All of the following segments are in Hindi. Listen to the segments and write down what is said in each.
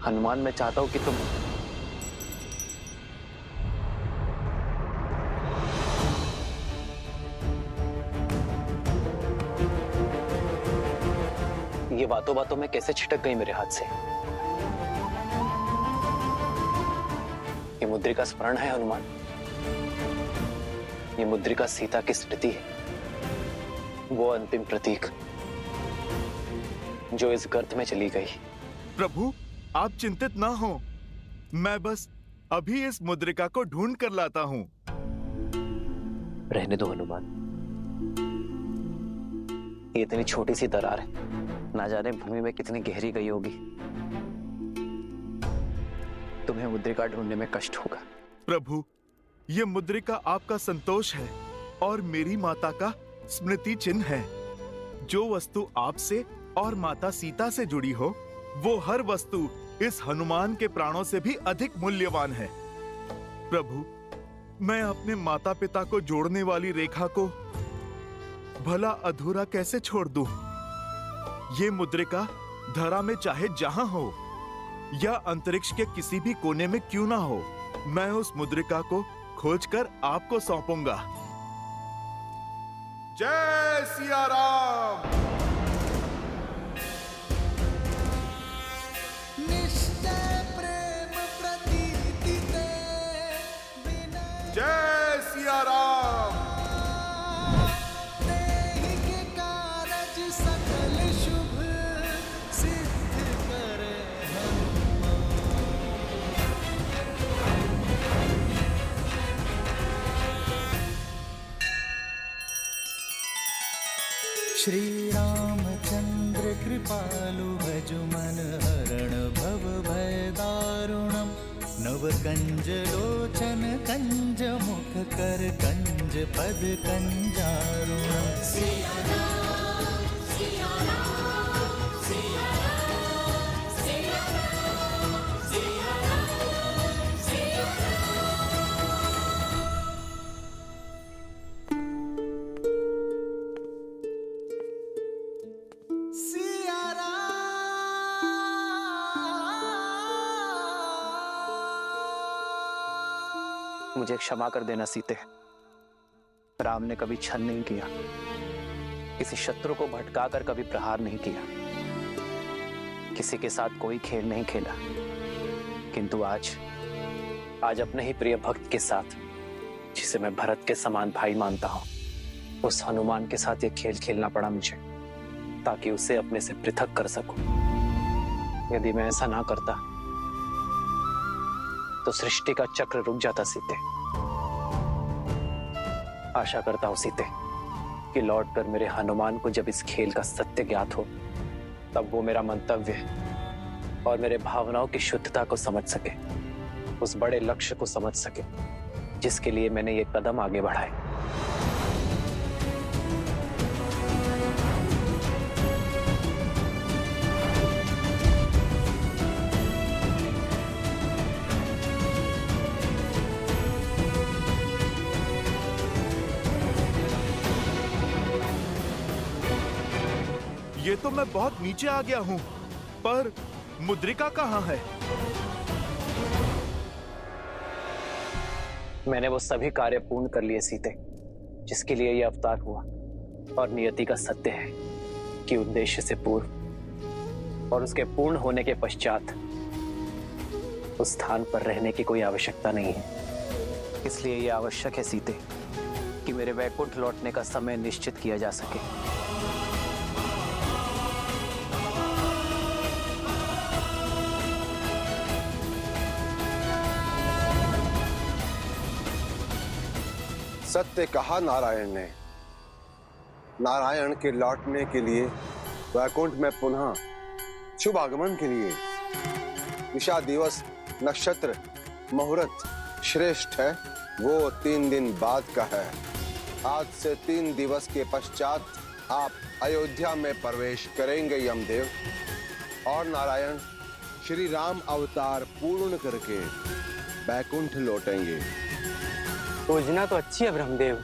हनुमान, मैं चाहता हूं कि तुम ये बातों बातों में कैसे छिटक गई मेरे हाथ से। ये मुद्रिका स्मरण है हनुमान, ये मुद्रिका सीता की स्मृति है, वो अंतिम प्रतीक जो इस गर्त में चली गई। प्रभु, आप चिंतित ना हो, मैं बस अभी इस मुद्रिका को ढूंढ कर लाता हूँ। रहने दो हनुमान, ये इतनी छोटी सी दरार है, ना जाने भूमि में कितनी गहरी गई होगी। तुम्हें मुद्रिका ढूंढने में कष्ट होगा। प्रभु, ये मुद्रिका आपका संतोष है और मेरी माता का स्मृति चिन्ह है। जो वस्तु आपसे और माता सीता से जुड़ी हो, वो हर वस्तु इस हनुमान के प्राणों से भी अधिक मूल्यवान है। प्रभु, मैं अपने माता पिता को जोड़ने वाली रेखा को भला अधूरा कैसे छोड़ दूं? ये मुद्रिका धरा में चाहे जहां हो या अंतरिक्ष के किसी भी कोने में क्यों ना हो, मैं उस मुद्रिका को खोजकर आपको सौंपूंगा। जय सिया राम। जय सिया राम। श्री रामचंद्र कृपालु भजु मन हरण भव भय दारुणम। नव कंज लोचन कंज मुख कर कंज पद कंजारुणम। सिया राम, सिया राम, सिया राम, सिया राम, सिया राम, सिया राम, सिया राम। मुझे क्षमा कर देना सीते, राम ने कभी छल नहीं किया, किसी शत्रु को भटकाकर कभी प्रहार नहीं किया, किसी के साथ कोई खेल नहीं खेला। किंतु आज अपने ही प्रिय भक्त के साथ, जिसे मैं भरत के समान भाई मानता हूं, उस हनुमान के साथ ये खेल खेलना पड़ा मुझे, ताकि उसे अपने से पृथक कर सकूं। यदि मैं ऐसा ना करता तो सृष्टि का चक्र रुक जाता सीते। आशा करता हूं सीते कि लौटकर मेरे हनुमान को जब इस खेल का सत्य ज्ञात हो, तब वो मेरा मंतव्य और मेरे भावनाओं की शुद्धता को समझ सके, उस बड़े लक्ष्य को समझ सके जिसके लिए मैंने ये कदम आगे बढ़ाए। ये तो मैं बहुत नीचे आ गया हूँ, पर मुद्रिका कहाँ है? मैंने वो सभी कार्य पूर्ण कर लिए सीते, जिसके लिए ये अवतार हुआ, और नियति का सत्य है कि उद्देश्य से पूर्व और उसके पूर्ण होने के पश्चात उस स्थान पर रहने की कोई आवश्यकता नहीं है। इसलिए यह आवश्यक है सीते कि मेरे वैकुंठ लौटने का समय निश्चित किया जा सके। सत्य कहा नारायण ने। नारायण के लौटने के लिए वैकुंठ में पुनः शुभ आगमन के लिए दिशा दिवस नक्षत्र मुहूर्त श्रेष्ठ है, वो 3 दिन बाद का है। आज से 3 दिवस के पश्चात आप अयोध्या में प्रवेश करेंगे यमदेव, और नारायण श्री राम अवतार पूर्ण करके वैकुंठ लौटेंगे। योजना तो अच्छी है ब्रह्मदेव,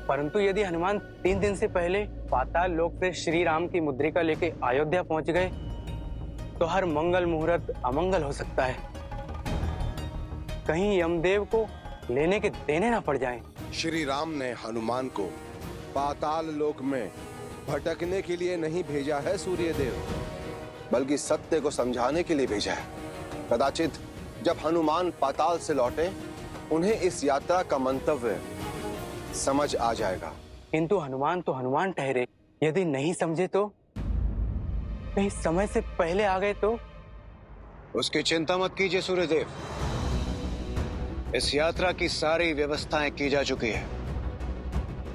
परंतु यदि हनुमान 3 दिन से पहले पाताल लोक से श्री राम की मुद्रिका लेके अयोध्या पहुंच गए तो हर मंगल मुहूर्त अमंगल हो सकता है। कहीं यमदेव को लेने के देने ना पड़ जाएं। श्री राम ने हनुमान को पाताल लोक में भटकने के लिए नहीं भेजा है सूर्यदेव, बल्कि सत्य को समझाने के लिए भेजा है। कदाचित जब हनुमान पाताल से लौटे, उन्हें इस यात्रा का मंतव्य समझ आ जाएगा। किंतु हनुमान तो हनुमान ठहरे, यदि नहीं समझे तो, कहीं समय से पहले आ गए तो? उसकी चिंता मत कीजिए सूर्यदेव, इस यात्रा की सारी व्यवस्थाएं की जा चुकी है,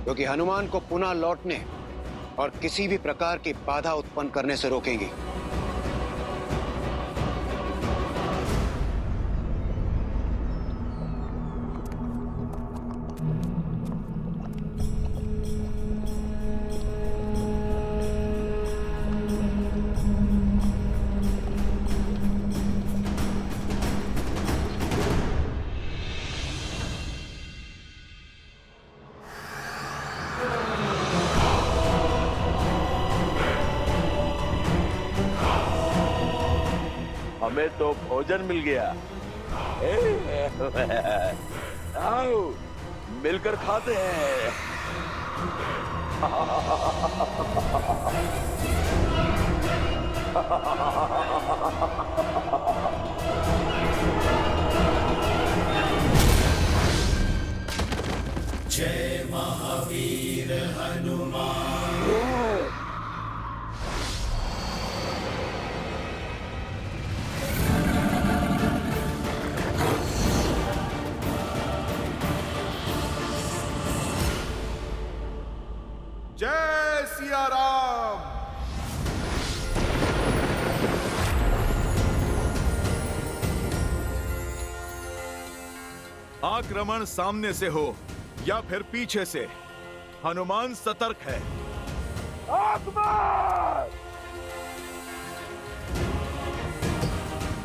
क्योंकि हनुमान को पुनः लौटने और किसी भी प्रकार की बाधा उत्पन्न करने से रोकेंगी। हमें तो भोजन मिल गया। आओ मिलकर खाते हैं। जय महावीर हनुमान। जय सिया राम। आक्रमण सामने से हो या फिर पीछे से, हनुमान सतर्क है।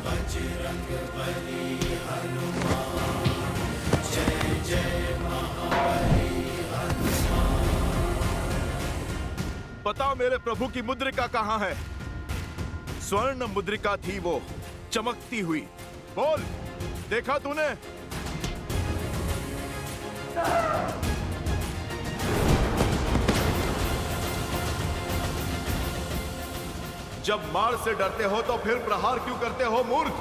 बजरंग बली हनुमान, जय जय महाबली हनुमान। बताओ मेरे प्रभु की मुद्रिका कहां है? स्वर्ण मुद्रिका थी वो, चमकती हुई। बोल, देखा तूने? जब मार से डरते हो तो फिर प्रहार क्यों करते हो मूर्ख?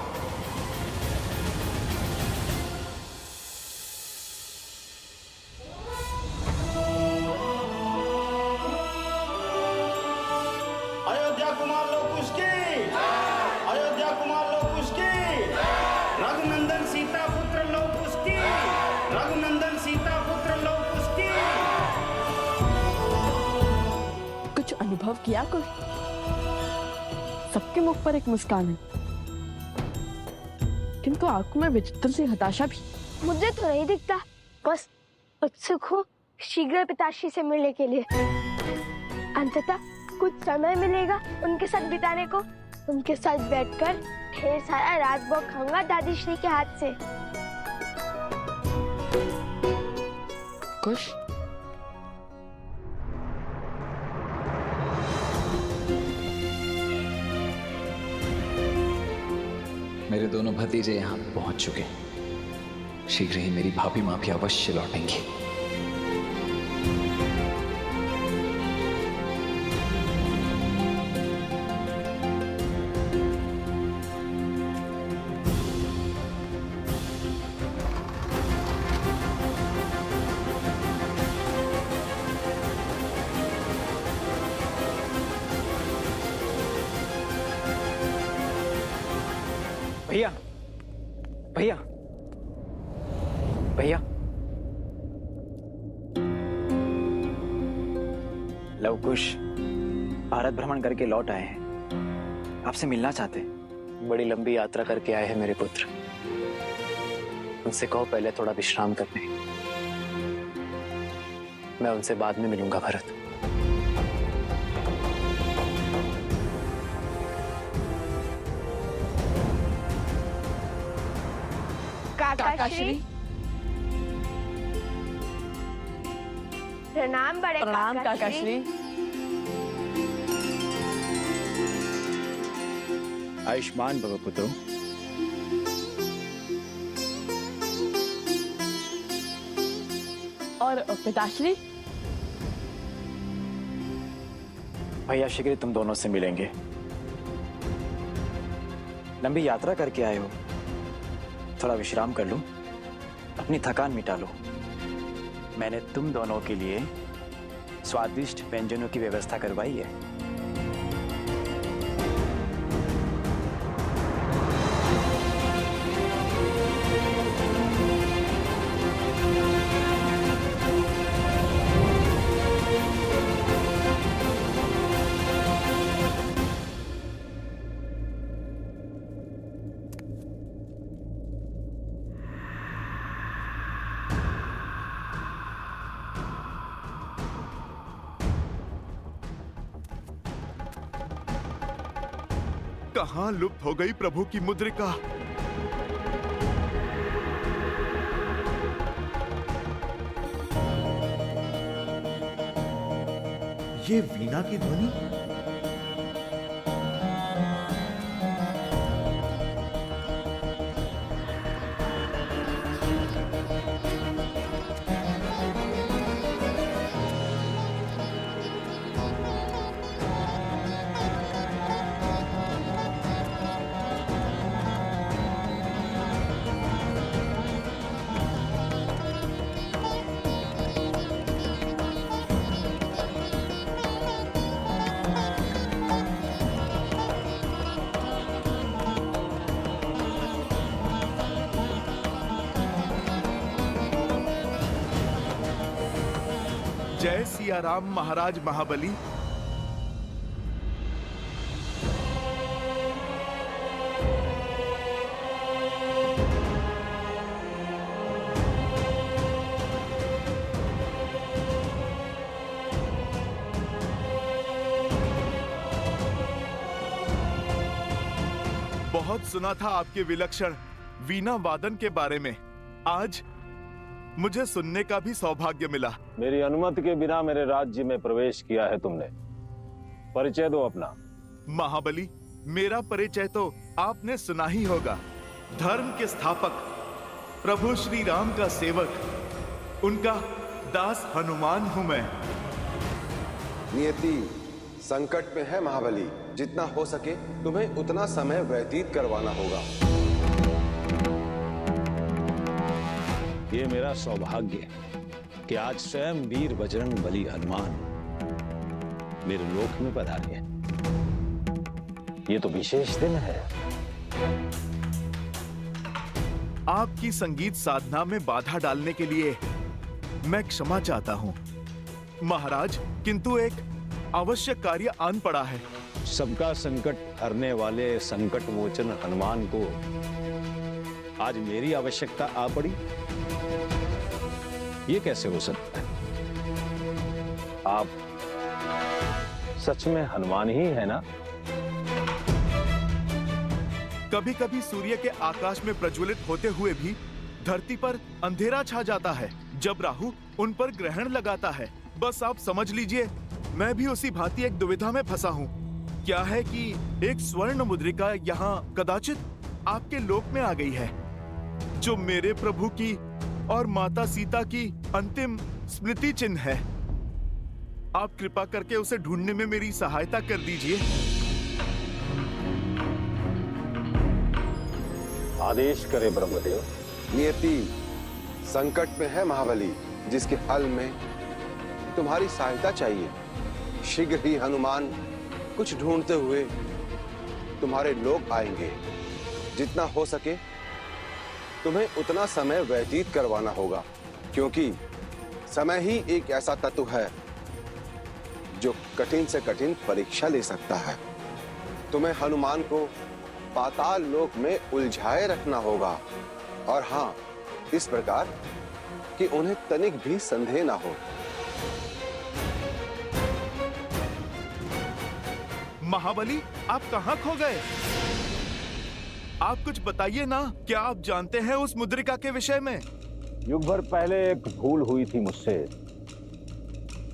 अयोध्या कुमार लोकुश की, अयोध्या कुमार लोकुश की, रघुनंदन सीता पुत्र लोकुश की, रघुनंदन सीता पुत्र लोकुश की। कुछ अनुभव किया कोई? सबके मुख पर एक मुस्कान है, किंतु आंखों में विचित्र सी हताशा भी। मुझे तो नहीं दिखता, बस उत्सुक हूँ शीघ्र पिताश्री से मिलने के लिए। अंततः कुछ समय मिलेगा उनके साथ बिताने को। उनके साथ बैठकर ढेर सारा राजभोग खाऊंगा दादी श्री के हाथ से। कुछ मेरे दोनों भतीजे यहाँ पहुंच चुके हैं। शीघ्र ही मेरी भाभी माँ भी अवश्य लौटेंगी। भैया, भैया, भैया, लवकुश भारत भ्रमण करके लौट आए हैं, आपसे मिलना चाहते हैं। बड़ी लंबी यात्रा करके आए हैं मेरे पुत्र, उनसे कहो पहले थोड़ा विश्राम करने। मैं उनसे बाद में मिलूंगा भरत। काकाश्री, प्रणाम बड़े प्रणाम काकाश्री। आयुष्मान भव पुत्रो। और पिताश्री? भैया शीघ्र ही तुम दोनों से मिलेंगे। लंबी यात्रा करके आए हो, थोड़ा विश्राम कर लो, अपनी थकान मिटा लो। मैंने तुम दोनों के लिए स्वादिष्ट व्यंजनों की व्यवस्था करवाई है। कहां लुप्त हो गई प्रभु की मुद्रिका? ये वीणा की ध्वनि? जय सिया राम महाराज महाबली। बहुत सुना था आपके विलक्षण वीणा वादन के बारे में। आज मुझे सुनने का भी सौभाग्य मिला। मेरी अनुमति के बिना मेरे राज्य में प्रवेश किया है तुमने। परिचय दो अपना। महाबली, मेरा परिचय तो आपने सुना ही होगा। धर्म के स्थापक, प्रभु श्री राम का सेवक, उनका दास हनुमान हूं मैं। नियति संकट में है महाबली। जितना हो सके तुम्हें उतना समय व्यतीत करवाना होगा। ये मेरा सौभाग्य है कि आज स्वयं वीर बजरंग बली हनुमान मेरे लोक में पधारे हैं। ये तो विशेष दिन है। आपकी संगीत साधना में बाधा डालने के लिए मैं क्षमा चाहता हूं महाराज, किंतु एक आवश्यक कार्य आन पड़ा है। सबका संकट हरने वाले संकट मोचन हनुमान को आज मेरी आवश्यकता आ पड़ी। ये कैसे हो सकता है? आप सच में हनुमान ही है ना? कभी कभी सूर्य के आकाश में प्रज्वलित होते हुए भी धरती पर अंधेरा छा जाता है जब राहु उन पर ग्रहण लगाता है। बस आप समझ लीजिए, मैं भी उसी भांति एक दुविधा में फंसा हूँ। क्या है कि एक स्वर्ण मुद्रिका यहाँ कदाचित आपके लोक में आ गई है, जो मेरे प्रभु की और माता सीता की अंतिम स्मृति चिन्ह है। आप कृपा करके उसे ढूंढने में मेरी सहायता कर दीजिए। आदेश करे ब्रह्मदेव। नियति संकट में है महाबली, जिसके हल में तुम्हारी सहायता चाहिए। शीघ्र ही हनुमान कुछ ढूंढते हुए तुम्हारे लोक आएंगे। जितना हो सके तुम्हें उतना समय व्यतीत करवाना होगा, क्योंकि समय ही एक ऐसा तत्व है जो कठिन से कठिन परीक्षा ले सकता है। तुम्हें हनुमान को पाताल लोक में उलझाए रखना होगा, और हाँ, इस प्रकार कि उन्हें तनिक भी संदेह ना हो। महाबली, आप कहां खो गए? आप कुछ बताइए ना। क्या आप जानते हैं उस मुद्रिका के विषय में? युग भर पहले एक भूल हुई थी मुझसे।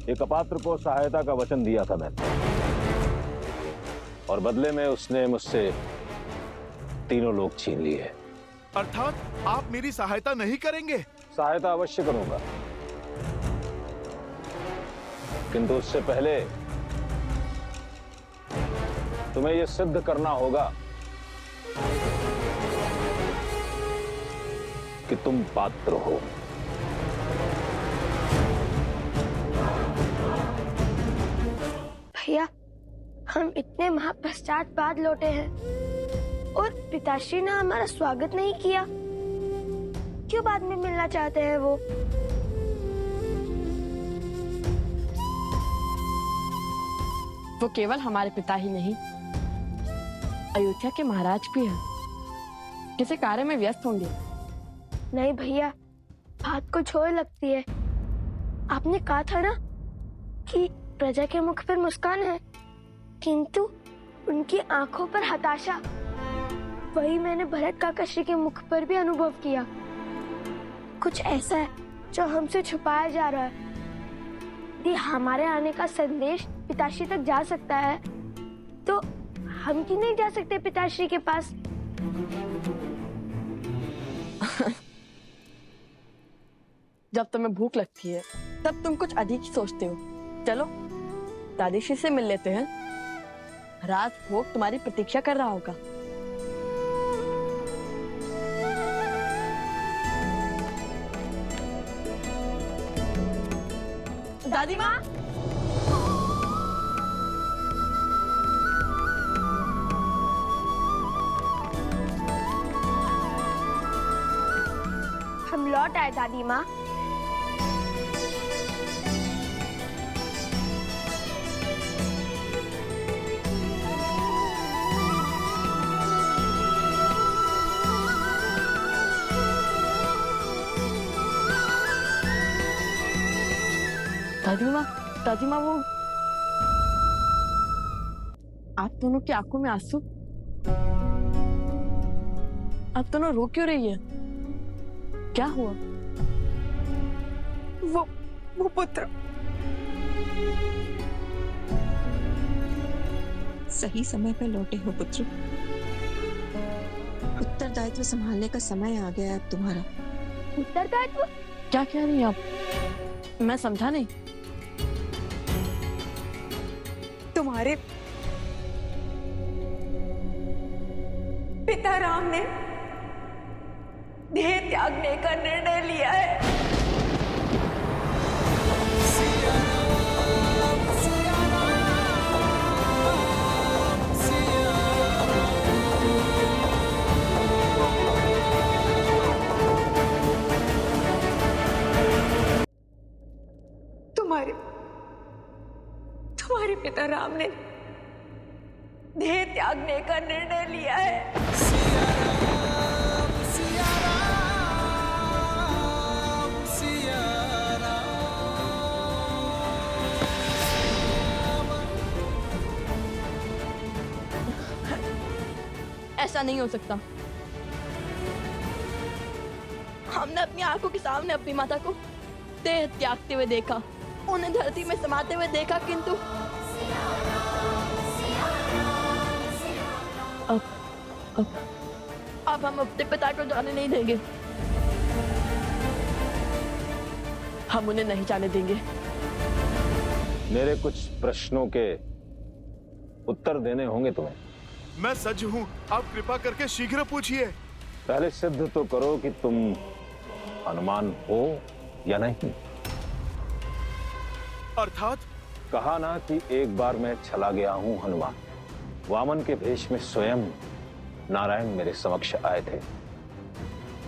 एक अपात्र को सहायता का वचन दिया था मैंने, और बदले में उसने मुझसे तीनों लोग छीन लिए। अर्थात आप मेरी सहायता नहीं करेंगे? सहायता अवश्य करूंगा, किंतु उससे पहले तुम्हें यह सिद्ध करना होगा कि तुम पात्र हो। भैया, हम इतने माह पश्चात बाद लौटे हैं और पिताश्री ने हमारा स्वागत नहीं किया। क्यों बाद में मिलना चाहते हैं वो? वो केवल हमारे पिता ही नहीं, अयोध्या के महाराज भी हैं। किसी कार्य में व्यस्त होंगे। नहीं भैया, बात कुछ और लगती है। आपने कहा था ना कि प्रजा के मुख पर मुस्कान है, किंतु उनकी आंखों पर हताशा। वही मैंने भरत काका श्री के मुख पर भी अनुभव किया। कुछ ऐसा है जो हमसे छुपाया जा रहा है। यदि हमारे आने का संदेश पिताश्री तक जा सकता है तो हम क्यों नहीं जा सकते पिताश्री के पास? जब तुम्हें भूख लगती है तब तुम कुछ अधिक ही सोचते हो। चलो दादीश्री से मिल लेते हैं। राज भोग तुम्हारी प्रतीक्षा कर रहा होगा। दादी माँ, हम लौट आए दादी माँ। दादी माँ वो आप दोनों की आंखों में आंसू। आप दोनों रो क्यों रही है? क्या हुआ? वो पुत्र सही समय पर लौटे हो पुत्र। उत्तरदायित्व संभालने का समय आ गया है अब तुम्हारा। उत्तरदायित्व? क्या कह रही हैं आप? मैं समझा नहीं। तुम्हारे पिता राम ने देह त्यागने का निर्णय लिया है। तुम्हारे पिता राम ने देह त्यागने का निर्णय लिया है। ऐसा नहीं हो सकता। हमने अपनी आंखों के सामने अपनी माता को देह त्यागते हुए देखा, उन्हें धरती में समाते हुए देखा, किंतु अब हम अपने पिता को जाने नहीं देंगे। हम उन्हें नहीं जाने देंगे। मेरे कुछ प्रश्नों के उत्तर देने होंगे तुम्हें। मैं सज्ज हूँ, आप कृपा करके शीघ्र पूछिए। पहले सिद्ध तो करो कि तुम हनुमान हो या नहीं। अर्थात? कहा ना कि एक बार मैं चला गया हूं हनुमान। वामन के भेष में स्वयं नारायण मेरे समक्ष आए थे।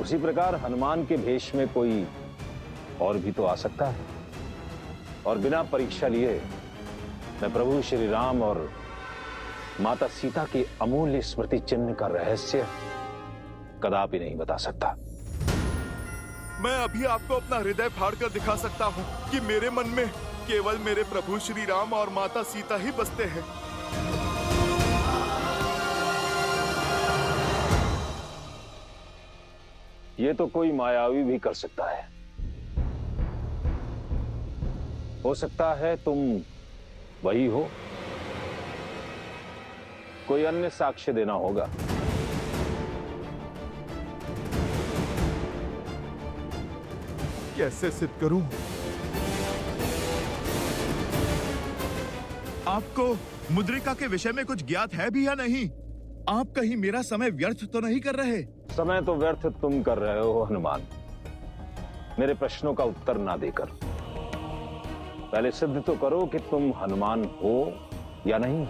उसी प्रकार हनुमान के भेष में कोई और भी तो आ सकता है। और बिना परीक्षा लिए मैं प्रभु श्री राम और माता सीता की अमूल्य स्मृति चिन्ह का रहस्य कदापि नहीं बता सकता। मैं अभी आपको अपना हृदय फाड़कर दिखा सकता हूँ कि मेरे मन में केवल मेरे प्रभु श्री राम और माता सीता ही बसते हैं। ये तो कोई मायावी भी कर सकता है। हो सकता है तुम वही हो। कोई अन्य साक्ष्य देना होगा। कैसे सिद्ध करूं? आपको मुद्रिका के विषय में कुछ ज्ञात है भी या नहीं? आप कहीं मेरा समय व्यर्थ तो नहीं कर रहे? समय तो व्यर्थ तुम कर रहे हो हनुमान, मेरे प्रश्नों का उत्तर ना देकर। पहले सिद्ध तो करो कि तुम हनुमान हो या नहीं।